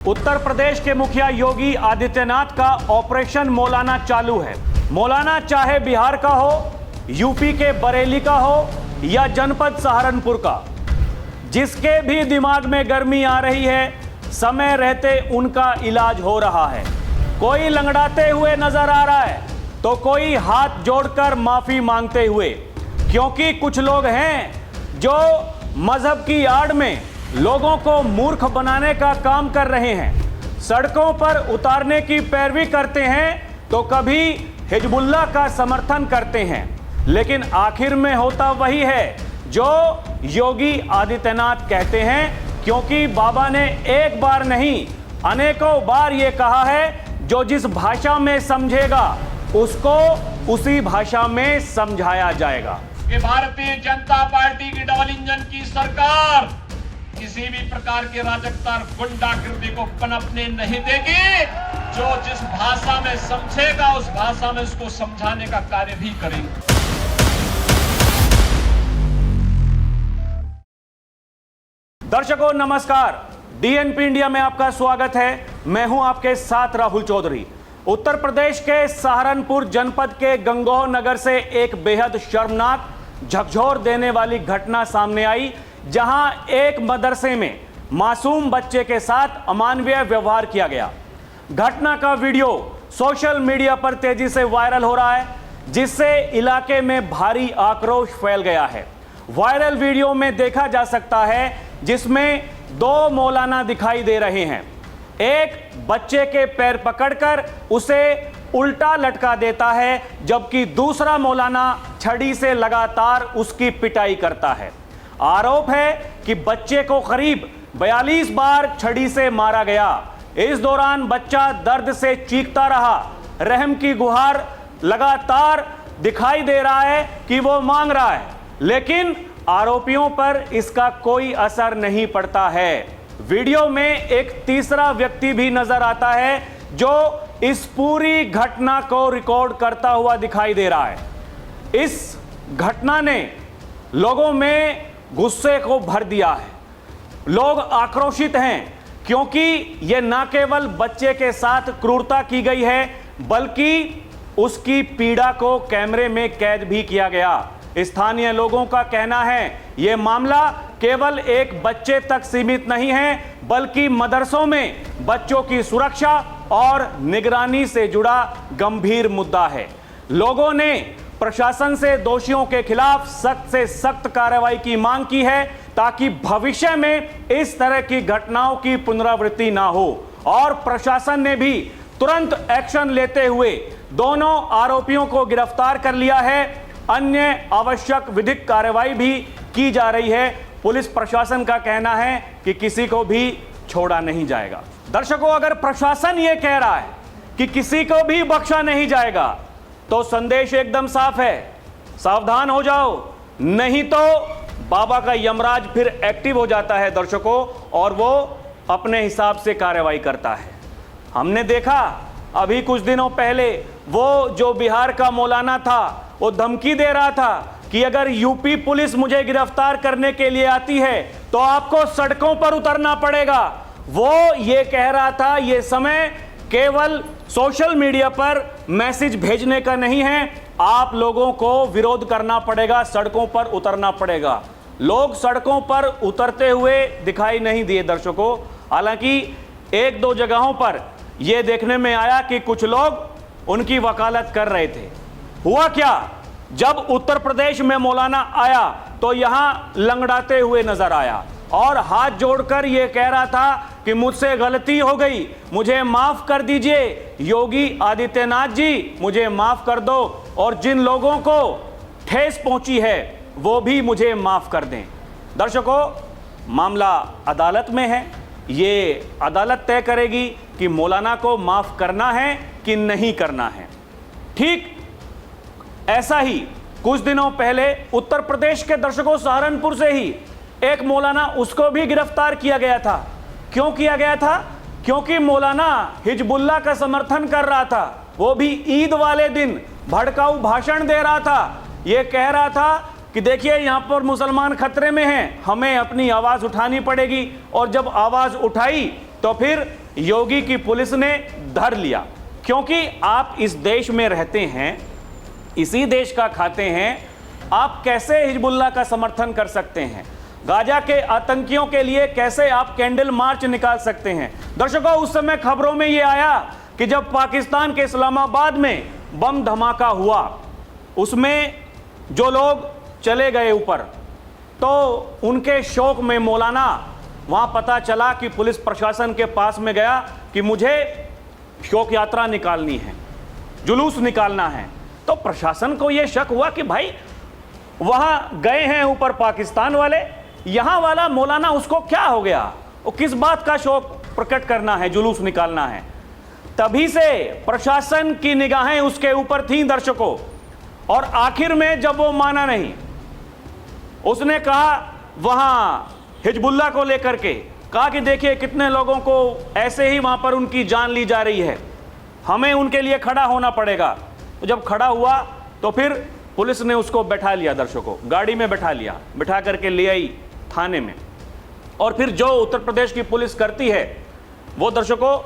उत्तर प्रदेश के मुखिया योगी आदित्यनाथ का ऑपरेशन मौलाना चालू है। मौलाना चाहे बिहार का हो, यूपी के बरेली का हो या जनपद सहारनपुर का, जिसके भी दिमाग में गर्मी आ रही है, समय रहते उनका इलाज हो रहा है। कोई लंगड़ाते हुए नजर आ रहा है तो कोई हाथ जोड़कर माफी मांगते हुए, क्योंकि कुछ लोग हैं जो मजहब की आड़ में लोगों को मूर्ख बनाने का काम कर रहे हैं, सड़कों पर उतारने की पैरवी करते हैं तो कभी हिजबुल्लाह का समर्थन करते हैं, लेकिन आखिर में होता वही है जो योगी आदित्यनाथ कहते हैं, क्योंकि बाबा ने एक बार नहीं अनेकों बार ये कहा है, जो जिस भाषा में समझेगा उसको उसी भाषा में समझाया जाएगा। कि भारतीय जनता पार्टी की डबल इंजन की सरकार किसी भी प्रकार के राजकता और गुंडागिर्दी को पनपने नहीं देगी। जो जिस भाषा में समझेगा उस भाषा में उसको समझाने का कार्य भी करेंगे। दर्शकों नमस्कार, डीएनपी इंडिया में आपका स्वागत है। मैं हूं आपके साथ राहुल चौधरी। उत्तर प्रदेश के सहारनपुर जनपद के गंगोह नगर से एक बेहद शर्मनाक, झकझोर देने वाली घटना सामने आई, जहां एक मदरसे में मासूम बच्चे के साथ अमानवीय व्यवहार किया गया। घटना का वीडियो सोशल मीडिया पर तेजी से वायरल हो रहा है, जिससे इलाके में भारी आक्रोश फैल गया है। वायरल वीडियो में देखा जा सकता है जिसमें दो मौलाना दिखाई दे रहे हैं। एक बच्चे के पैर पकड़कर उसे उल्टा लटका देता है, जबकि दूसरा मौलाना छड़ी से लगातार उसकी पिटाई करता है। आरोप है कि बच्चे को करीब 42 बार छड़ी से मारा गया। इस दौरान बच्चा दर्द से चीखता रहा। रहम की गुहार लगातार दिखाई दे रहा है कि वो मांग रहा है, लेकिन आरोपियों पर इसका कोई असर नहीं पड़ता है। वीडियो में एक तीसरा व्यक्ति भी नजर आता है जो इस पूरी घटना को रिकॉर्ड करता हुआ दिखाई दे रहा है। इस घटना ने लोगों में गुस्से को भर दिया है। लोग आक्रोशित हैं, क्योंकि यह न केवल बच्चे के साथ क्रूरता की गई है, बल्कि उसकी पीड़ा को कैमरे में कैद भी किया गया। स्थानीय लोगों का कहना है यह मामला केवल एक बच्चे तक सीमित नहीं है, बल्कि मदरसों में बच्चों की सुरक्षा और निगरानी से जुड़ा गंभीर मुद्दा है। लोगों ने प्रशासन से दोषियों के खिलाफ सख्त से सख्त कार्रवाई की मांग की है, ताकि भविष्य में इस तरह की घटनाओं की पुनरावृत्ति ना हो। और प्रशासन ने भी तुरंत एक्शन लेते हुए दोनों आरोपियों को गिरफ्तार कर लिया है। अन्य आवश्यक विधिक कार्रवाई भी की जा रही है। पुलिस प्रशासन का कहना है कि किसी को भी छोड़ा नहीं जाएगा। दर्शकों, अगर प्रशासन यह कह रहा है कि किसी को भी बख्शा नहीं जाएगा, तो संदेश एकदम साफ है, सावधान हो जाओ, नहीं तो बाबा का यमराज फिर एक्टिव हो जाता है दर्शकों, और वो अपने हिसाब से कार्रवाई करता है। हमने देखा अभी कुछ दिनों पहले वो जो बिहार का मौलाना था, वो धमकी दे रहा था कि अगर यूपी पुलिस मुझे गिरफ्तार करने के लिए आती है तो आपको सड़कों पर उतरना पड़ेगा। वो ये कह रहा था ये समय केवल सोशल मीडिया पर मैसेज भेजने का नहीं है, आप लोगों को विरोध करना पड़ेगा, सड़कों पर उतरना पड़ेगा। लोग सड़कों पर उतरते हुए दिखाई नहीं दिए दर्शकों। हालांकि एक दो जगहों पर यह देखने में आया कि कुछ लोग उनकी वकालत कर रहे थे। हुआ क्या, जब उत्तर प्रदेश में मौलाना आया तो यहां लंगड़ाते हुए नजर आया और हाथ जोड़कर यह कह रहा था कि मुझसे गलती हो गई, मुझे माफ कर दीजिए, योगी आदित्यनाथ जी मुझे माफ कर दो, और जिन लोगों को ठेस पहुंची है वो भी मुझे माफ कर दें। दर्शकों, मामला अदालत में है। ये अदालत तय करेगी कि मौलाना को माफ करना है कि नहीं करना है। ठीक ऐसा ही कुछ दिनों पहले उत्तर प्रदेश के दर्शकों सहारनपुर से ही एक मौलाना, उसको भी गिरफ्तार किया गया था। क्यों किया गया था? क्योंकि मौलाना हिजबुल्लाह का समर्थन कर रहा था। वो भी ईद वाले दिन भड़काऊ भाषण दे रहा था। ये कह रहा था कि देखिए यहाँ पर मुसलमान खतरे में हैं, हमें अपनी आवाज़ उठानी पड़ेगी, और जब आवाज़ उठाई तो फिर योगी की पुलिस ने धर लिया, क्योंकि आप इस देश में रहते हैं, इसी देश का खाते हैं, आप कैसे हिजबुल्लाह का समर्थन कर सकते हैं? गाजा के आतंकियों के लिए कैसे आप कैंडल मार्च निकाल सकते हैं? दर्शकों, उस समय खबरों में यह आया कि जब पाकिस्तान के इस्लामाबाद में बम धमाका हुआ, उसमें जो लोग चले गए ऊपर, तो उनके शौक में मौलाना वहां पता चला कि पुलिस प्रशासन के पास में गया कि मुझे शोक यात्रा निकालनी है, जुलूस निकालना है। तो प्रशासन को यह शक हुआ कि भाई वहां गए हैं ऊपर पाकिस्तान वाले, यहां वाला मौलाना उसको क्या हो गया, वो किस बात का शौक प्रकट करना है, जुलूस निकालना है। तभी से प्रशासन की निगाहें उसके ऊपर थीं दर्शकों, और आखिर में जब वो माना नहीं, उसने कहा वहां हिजबुल्लाह को लेकर के, कहा कि देखिए कितने लोगों को ऐसे ही वहां पर उनकी जान ली जा रही है, हमें उनके लिए खड़ा होना पड़ेगा। तो जब खड़ा हुआ तो फिर पुलिस ने उसको बैठा लिया दर्शकों, गाड़ी में बैठा लिया, बैठा करके ले आई थाने में। और फिर जो उत्तर प्रदेश की पुलिस करती है वो दर्शकों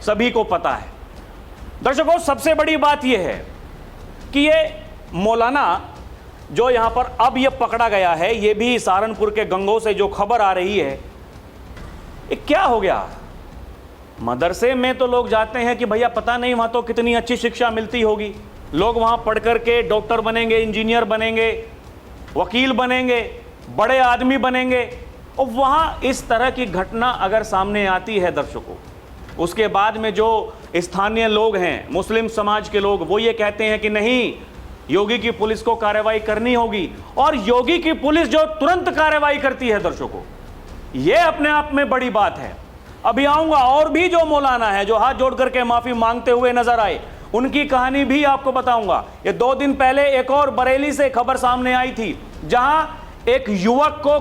सभी को पता है। दर्शकों, सबसे बड़ी बात यह है कि ये मौलाना जो यहां पर अब ये पकड़ा गया है, ये भी सहारनपुर के गंगोह से जो खबर आ रही है, ये क्या हो गया? मदरसे में तो लोग जाते हैं कि भैया पता नहीं वहां तो कितनी अच्छी शिक्षा मिलती होगी, लोग वहां पढ़ करके डॉक्टर बनेंगे, इंजीनियर बनेंगे, वकील बनेंगे, बड़े आदमी बनेंगे। और वहां इस तरह की घटना अगर सामने आती है दर्शकों, उसके बाद में जो स्थानीय लोग हैं, मुस्लिम समाज के लोग, वो ये कहते हैं कि नहीं, योगी की पुलिस को कार्रवाई करनी होगी। और योगी की पुलिस जो तुरंत कार्रवाई करती है दर्शकों, ये अपने आप में बड़ी बात है। अभी आऊंगा, और भी जो मौलाना है जो हाथ जोड़ करके माफी मांगते हुए नजर आए, उनकी कहानी भी आपको बताऊंगा। ये 2 दिन पहले एक और बरेली से खबर सामने आई थी, जहां एक युवक को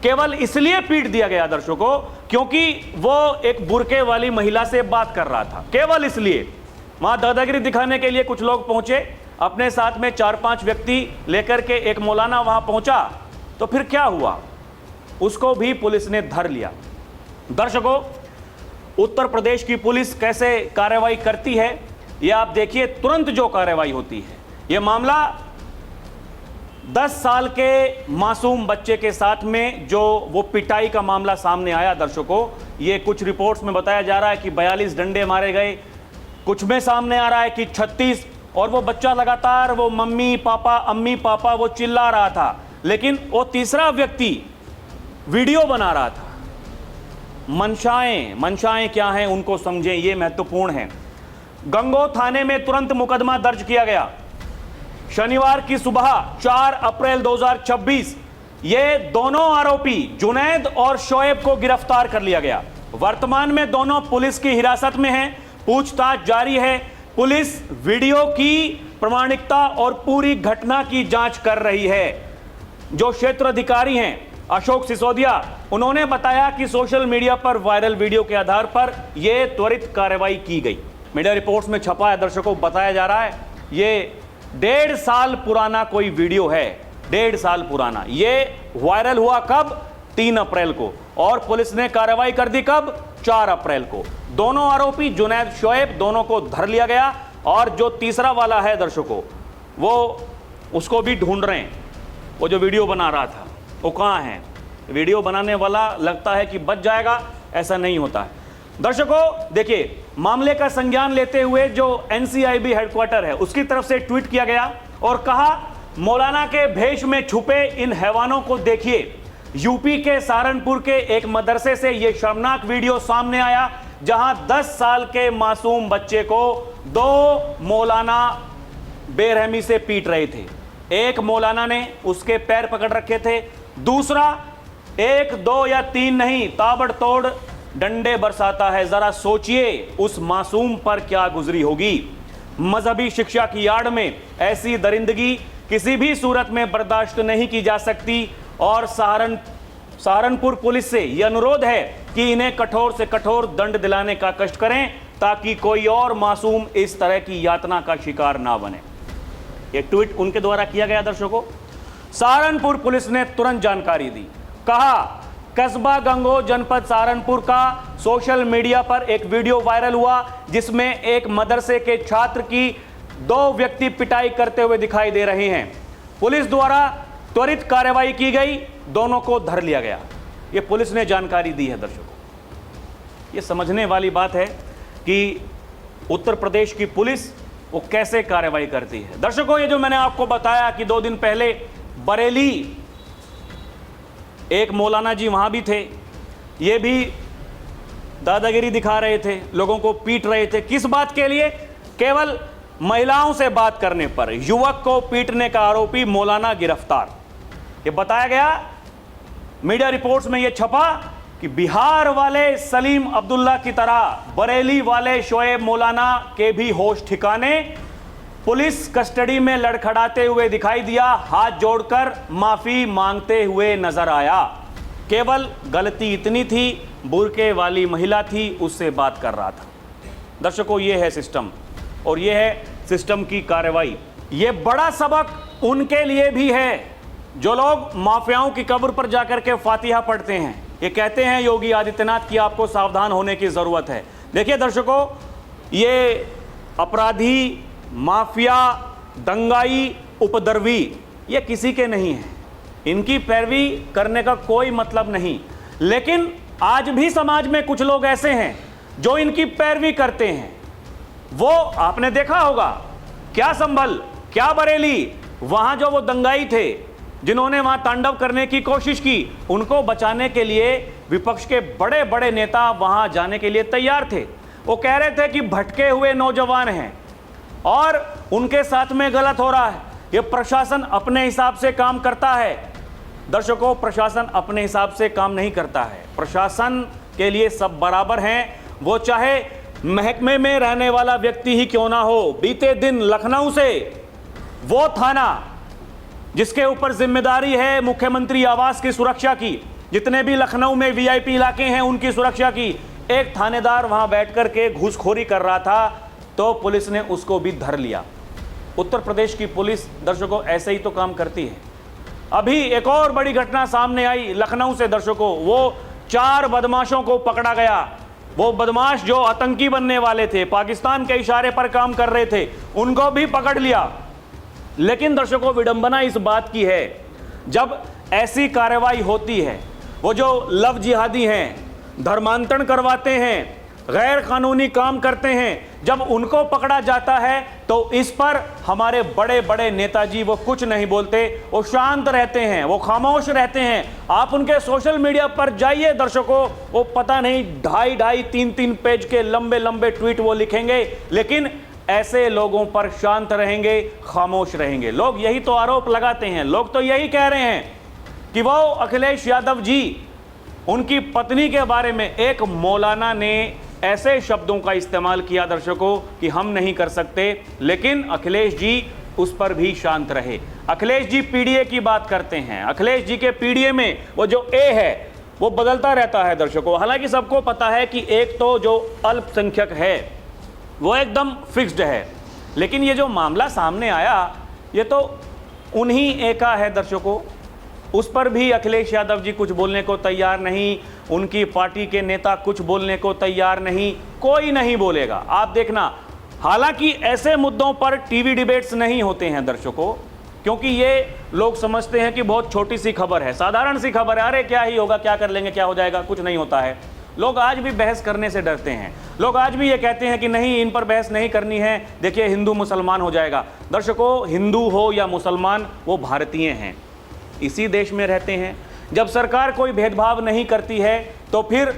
केवल इसलिए पीट दिया गया दर्शकों क्योंकि वो एक बुर्के वाली महिला से बात कर रहा था, केवल इसलिए। वहां दादागिरी दिखाने के लिए कुछ लोग पहुंचे, अपने साथ में 4-5 व्यक्ति लेकर के एक मौलाना वहां पहुंचा, तो फिर क्या हुआ, उसको भी पुलिस ने धर लिया। दर्शकों, उत्तर प्रदेश की पुलिस कैसे कार्रवाई करती है ये आप देखिए, तुरंत जो कार्रवाई होती है। यह मामला 10 साल के मासूम बच्चे के साथ में जो वो पिटाई का मामला सामने आया दर्शकों, ये कुछ रिपोर्ट्स में बताया जा रहा है कि 42 डंडे मारे गए, कुछ में सामने आ रहा है कि 36, और वो बच्चा लगातार वो मम्मी पापा अम्मी पापा वो चिल्ला रहा था, लेकिन वो तीसरा व्यक्ति वीडियो बना रहा था। मंशाएं क्या हैं उनको समझें, ये महत्वपूर्ण है। गंगोह थाने में तुरंत मुकदमा दर्ज किया गया। शनिवार की सुबह 4 अप्रैल 2026 ये दोनों आरोपी जुनैद और शोएब को गिरफ्तार कर लिया गया। वर्तमान में दोनों पुलिस की हिरासत में हैं, पूछताछ जारी है। पुलिस वीडियो की प्रामाणिकता और पूरी घटना की जांच कर रही है। जो क्षेत्र अधिकारी हैं अशोक सिसोदिया, उन्होंने बताया कि सोशल मीडिया पर वायरल वीडियो के आधार पर यह त्वरित कार्रवाई की गई। मीडिया रिपोर्ट्स में छपा है दर्शकों, बताया जा रहा है ये 1.5 साल पुराना कोई वीडियो है, 1.5 साल पुराना। ये वायरल हुआ कब? 3 अप्रैल को, और पुलिस ने कार्रवाई कर दी कब? 4 अप्रैल को। दोनों आरोपी जुनैद शोएब दोनों को धर लिया गया, और जो तीसरा वाला है दर्शकों, वो उसको भी ढूंढ रहे हैं। वो जो वीडियो बना रहा था वो कहाँ है? वीडियो बनाने वाला लगता है कि बच जाएगा, ऐसा नहीं होता है। दर्शकों देखिए, मामले का संज्ञान लेते हुए जो एनसीआईबी हेडक्वार्टर है उसकी तरफ से ट्वीट किया गया और कहा, मौलाना के भेष में छुपे इन हैवानों को देखिए। यूपी के सहारनपुर के एक मदरसे से यह शर्मनाक वीडियो सामने आया, जहां 10 साल के मासूम बच्चे को 2 मौलाना बेरहमी से पीट रहे थे। एक मौलाना ने उसके पैर पकड़ रखे थे, दूसरा 1, 2 या 3 नहीं, ताबड़तोड़ डंडे बरसाता है। जरा सोचिए उस मासूम पर क्या गुजरी होगी। मजहबी शिक्षा की आड़ में ऐसी दरिंदगी किसी भी सूरत में बर्दाश्त नहीं की जा सकती, और सहारनपुर पुलिस से यह अनुरोध है कि इन्हें कठोर से कठोर दंड दिलाने का कष्ट करें, ताकि कोई और मासूम इस तरह की यातना का शिकार ना बने। यह ट्वीट उनके द्वारा किया गया दर्शकों। सहारनपुर पुलिस ने तुरंत जानकारी दी, कहा कस्बा गंगोह जनपद सहारनपुर का सोशल मीडिया पर एक वीडियो वायरल हुआ जिसमें एक मदरसे के छात्र की 2 व्यक्ति पिटाई करते हुए दिखाई दे रहे हैं। पुलिस द्वारा त्वरित कार्रवाई की गई, दोनों को धर लिया गया। यह पुलिस ने जानकारी दी है। दर्शकों, यह समझने वाली बात है कि उत्तर प्रदेश की पुलिस वो कैसे कार्रवाई करती है। दर्शकों, ये जो मैंने आपको बताया कि 2 दिन पहले बरेली एक मौलाना जी वहां भी थे, ये भी दादागिरी दिखा रहे थे, लोगों को पीट रहे थे। किस बात के लिए? केवल महिलाओं से बात करने पर युवक को पीटने का आरोपी मौलाना गिरफ्तार। ये बताया गया, मीडिया रिपोर्ट्स में यह छपा कि बिहार वाले सलीम अब्दुल्ला की तरह बरेली वाले शोएब मौलाना के भी होश ठिकाने, पुलिस कस्टडी में लड़खड़ाते हुए दिखाई दिया, हाथ जोड़कर माफी मांगते हुए नजर आया। केवल गलती इतनी थी, बुर्के वाली महिला थी, उससे बात कर रहा था। दर्शकों, यह है सिस्टम और यह है सिस्टम की कार्रवाई। यह बड़ा सबक उनके लिए भी है जो लोग माफियाओं की कब्र पर जाकर के फातिहा पढ़ते हैं। ये कहते हैं योगी आदित्यनाथ की आपको सावधान होने की जरूरत है। देखिए दर्शकों, ये अपराधी, माफिया, दंगाई, उपद्रवी ये किसी के नहीं हैं। इनकी पैरवी करने का कोई मतलब नहीं। लेकिन आज भी समाज में कुछ लोग ऐसे हैं जो इनकी पैरवी करते हैं। वो आपने देखा होगा, क्या संभल, क्या बरेली, वहां जो वो दंगाई थे जिन्होंने वहां तांडव करने की कोशिश की, उनको बचाने के लिए विपक्ष के बड़े बड़े नेता वहां जाने के लिए तैयार थे। वो कह रहे थे कि भटके हुए नौजवान हैं और उनके साथ में गलत हो रहा है। ये प्रशासन अपने हिसाब से काम करता है। दर्शकों, प्रशासन अपने हिसाब से काम नहीं करता है। प्रशासन के लिए सब बराबर हैं, वो चाहे महकमे में रहने वाला व्यक्ति ही क्यों ना हो। बीते दिन लखनऊ से वो थाना जिसके ऊपर जिम्मेदारी है मुख्यमंत्री आवास की सुरक्षा की, जितने भी लखनऊ में वीआईपी इलाके हैं उनकी सुरक्षा की, एक थानेदार वहां बैठकर के घूसखोरी कर रहा था, तो पुलिस ने उसको भी धर लिया। उत्तर प्रदेश की पुलिस दर्शकों ऐसे ही तो काम करती है। अभी एक और बड़ी घटना सामने आई लखनऊ से। दर्शकों, वो 4 बदमाशों को पकड़ा गया। वो बदमाश जो आतंकी बनने वाले थे, पाकिस्तान के इशारे पर काम कर रहे थे, उनको भी पकड़ लिया। लेकिन दर्शकों, विडंबना इस बात की है, जब ऐसी कार्रवाई होती है, वो जो लव जिहादी हैं, धर्मांतरण करवाते हैं, गैर कानूनी काम करते हैं, जब उनको पकड़ा जाता है तो इस पर हमारे बड़े बड़े नेताजी वो कुछ नहीं बोलते, वो शांत रहते हैं, वो खामोश रहते हैं। आप उनके सोशल मीडिया पर जाइए दर्शकों, वो पता नहीं 2.5 3 पेज के लंबे लंबे ट्वीट वो लिखेंगे, लेकिन ऐसे लोगों पर शांत रहेंगे, खामोश रहेंगे। लोग यही तो आरोप लगाते हैं, लोग तो यही कह रहे हैं कि वो अखिलेश यादव जी, उनकी पत्नी के बारे में एक मौलाना ने ऐसे शब्दों का इस्तेमाल किया दर्शकों कि हम नहीं कर सकते, लेकिन अखिलेश जी उस पर भी शांत रहे। अखिलेश जी पीडीए की बात करते हैं। अखिलेश जी के पीडीए में वो जो ए है वो बदलता रहता है दर्शकों। हालांकि सबको पता है कि एक तो जो अल्पसंख्यक है वो एकदम फिक्स्ड है, लेकिन ये जो मामला सामने आया ये तो उन्हीं ए का है दर्शकों। उस पर भी अखिलेश यादव जी कुछ बोलने को तैयार नहीं, उनकी पार्टी के नेता कुछ बोलने को तैयार नहीं, कोई नहीं बोलेगा, आप देखना। हालांकि ऐसे मुद्दों पर टीवी डिबेट्स नहीं होते हैं दर्शकों, क्योंकि ये लोग समझते हैं कि बहुत छोटी सी खबर है, साधारण सी खबर है, अरे क्या ही होगा, क्या कर लेंगे, क्या हो जाएगा, कुछ नहीं होता है। लोग आज भी बहस करने से डरते हैं। लोग आज भी ये कहते हैं कि नहीं, इन पर बहस नहीं करनी है, देखिए हिंदू मुसलमान हो जाएगा। दर्शकों, हिंदू हो या मुसलमान, वो भारतीय हैं, इसी देश में रहते हैं। जब सरकार कोई भेदभाव नहीं करती है तो फिर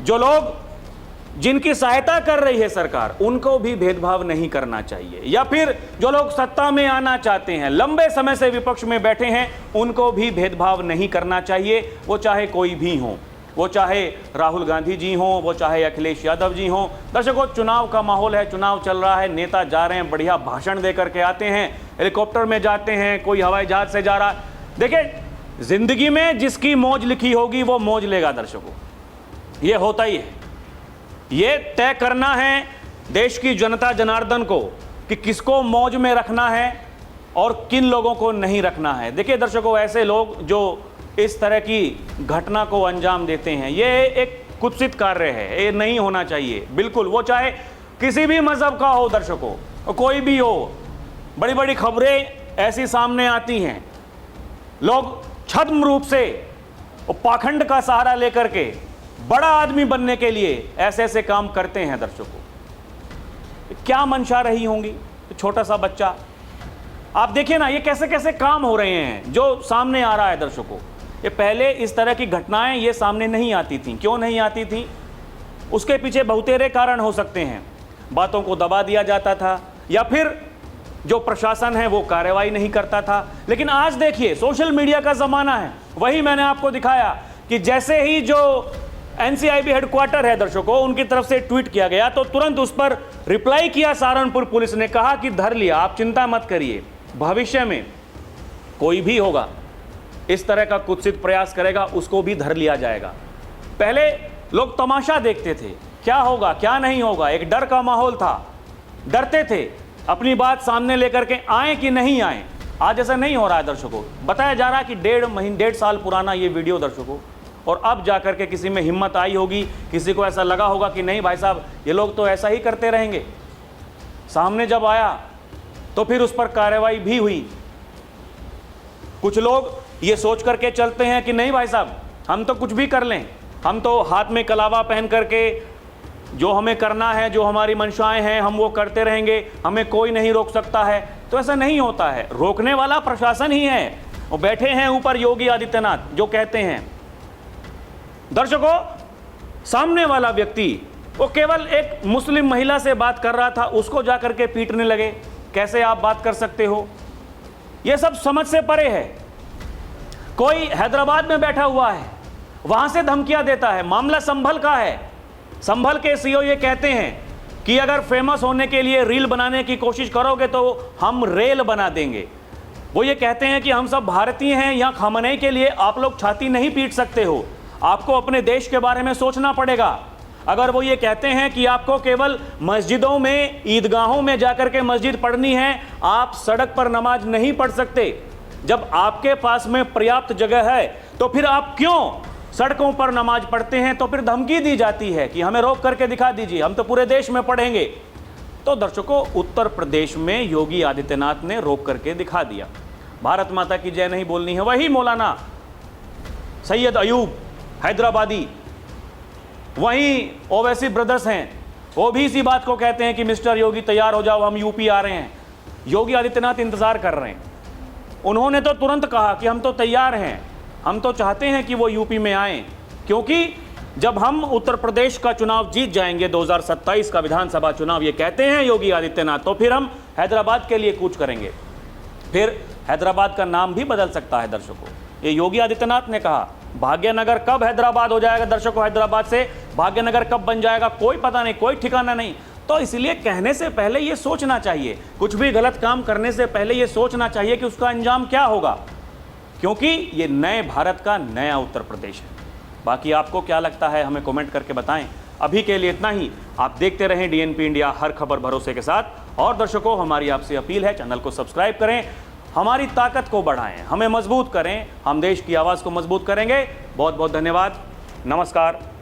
जो लोग जिनकी सहायता कर रही है सरकार, उनको भी भेदभाव नहीं करना चाहिए। या फिर जो लोग सत्ता में आना चाहते हैं, लंबे समय से विपक्ष में बैठे हैं, उनको भी भेदभाव नहीं करना चाहिए, वो चाहे कोई भी हो, वो चाहे राहुल गांधी जी हों, वो चाहे अखिलेश यादव जी हों। दर्शकों, चुनाव का माहौल है, चुनाव चल रहा है, नेता जा रहे हैं, बढ़िया भाषण दे करके आते हैं, हेलीकॉप्टर में जाते हैं, कोई हवाई जहाज से जा रहा है। देखिए, जिंदगी में जिसकी मौज लिखी होगी वो मौज लेगा दर्शकों, ये होता ही है। ये तय करना है देश की जनता जनार्दन को कि किसको मौज में रखना है और किन लोगों को नहीं रखना है। देखिए दर्शकों, ऐसे लोग जो इस तरह की घटना को अंजाम देते हैं। ये एक कुत्सित कार्य है, ये नहीं होना चाहिए बिल्कुल। वो चाहे किसी भी मजहब का हो, दर्शकों कोई भी हो, बड़ी बड़ी खबरें ऐसी सामने आती हैं, लोग छद्म रूप से पाखंड का सहारा लेकर के बड़ा आदमी बनने के लिए ऐसे ऐसे काम करते हैं। दर्शकों क्या मंशा रही होंगी, छोटा सा बच्चा, आप देखिए ना ये कैसे कैसे काम हो रहे हैं जो सामने आ रहा है। दर्शकों ये पहले इस तरह की घटनाएं ये सामने नहीं आती थीं। क्यों नहीं आती थीं? उसके पीछे बहुतेरे कारण हो सकते हैं। बातों को दबा दिया जाता था, या फिर जो प्रशासन है वो कार्रवाई नहीं करता था। लेकिन आज देखिए सोशल मीडिया का ज़माना है। वही मैंने आपको दिखाया कि जैसे ही जो एनसीआईबी हेडक्वार्टर है दर्शकों, उनकी तरफ से ट्वीट किया गया तो तुरंत उस पर रिप्लाई किया सहारनपुर पुलिस ने, कहा कि धर लिया, आप चिंता मत करिए, भविष्य में कोई भी होगा इस तरह का कुत्सित प्रयास करेगा उसको भी धर लिया जाएगा। पहले लोग तमाशा देखते थे, क्या होगा क्या नहीं होगा, एक डर का माहौल था, डरते थे अपनी बात सामने लेकर के आए कि नहीं आए। आज ऐसा नहीं हो रहा है दर्शकों। बताया जा रहा है कि 1.5 साल पुराना ये वीडियो दर्शकों, और अब जाकर के किसी में हिम्मत आई होगी, किसी को ऐसा लगा होगा कि नहीं भाई साहब ये लोग तो ऐसा ही करते रहेंगे। सामने जब आया तो फिर उस पर कार्रवाई भी हुई। कुछ लोग ये सोच करके चलते हैं कि नहीं भाई साहब हम तो कुछ भी कर लें, हम तो हाथ में कलावा पहन करके जो हमें करना है, जो हमारी मंशाएं हैं हम वो करते रहेंगे, हमें कोई नहीं रोक सकता है। तो ऐसा नहीं होता है, रोकने वाला प्रशासन ही है। वो बैठे हैं ऊपर योगी आदित्यनाथ जो कहते हैं। दर्शकों सामने वाला व्यक्ति वो केवल एक मुस्लिम महिला से बात कर रहा था, उसको जाकर के पीटने लगे। कैसे आप बात कर सकते हो? यह सब समझ से परे है। कोई हैदराबाद में बैठा हुआ है, वहां से धमकियां देता है। मामला संभल का है। संभल के सीईओ ये कहते हैं कि अगर फेमस होने के लिए रील बनाने की कोशिश करोगे तो हम रेल बना देंगे। वो ये कहते हैं कि हम सब भारतीय हैं, यहाँ खामनेई के लिए आप लोग छाती नहीं पीट सकते हो, आपको अपने देश के बारे में सोचना पड़ेगा। अगर वो ये कहते हैं कि आपको केवल मस्जिदों में, ईदगाहों में जाकर के मस्जिद पढ़नी है, आप सड़क पर नमाज नहीं पढ़ सकते, जब आपके पास में पर्याप्त जगह है तो फिर आप क्यों सड़कों पर नमाज पढ़ते हैं? तो फिर धमकी दी जाती है कि हमें रोक करके दिखा दीजिए, हम तो पूरे देश में पढ़ेंगे। तो दर्शकों उत्तर प्रदेश में योगी आदित्यनाथ ने रोक करके दिखा दिया। भारत माता की जय नहीं बोलनी है, वही मौलाना सैयद अयूब हैदराबादी, वहीं ओवैसी ब्रदर्स हैं, वो भी इसी बात को कहते हैं कि मिस्टर योगी तैयार हो जाओ, हम यूपी आ रहे हैं। योगी आदित्यनाथ इंतजार कर रहे हैं। उन्होंने तो तुरंत कहा कि हम तो तैयार हैं, हम तो चाहते हैं कि वो यूपी में आएं, क्योंकि जब हम उत्तर प्रदेश का चुनाव जीत जाएंगे, 2027 का विधानसभा चुनाव, ये कहते हैं योगी आदित्यनाथ, तो फिर हम हैदराबाद के लिए कूच करेंगे। फिर हैदराबाद का नाम भी बदल सकता है दर्शकों, ये योगी आदित्यनाथ ने कहा। भाग्यनगर कब हैदराबाद हो जाएगा दर्शकों, हैदराबाद से भाग्यनगर कब बन जाएगा कोई पता नहीं, कोई ठिकाना नहीं। तो इसलिए कहने से पहले ये सोचना चाहिए, कुछ भी गलत काम करने से पहले ये सोचना चाहिए कि उसका अंजाम क्या होगा, क्योंकि ये नए भारत का नया उत्तर प्रदेश है। बाकी आपको क्या लगता है हमें कमेंट करके बताएं। अभी के लिए इतना ही। आप देखते रहें डीएनपी इंडिया, हर खबर भरोसे के साथ। और दर्शकों हमारी आपसे अपील है, चैनल को सब्सक्राइब करें, हमारी ताकत को बढ़ाएं, हमें मजबूत करें, हम देश की आवाज़ को मजबूत करेंगे। बहुत बहुत धन्यवाद, नमस्कार।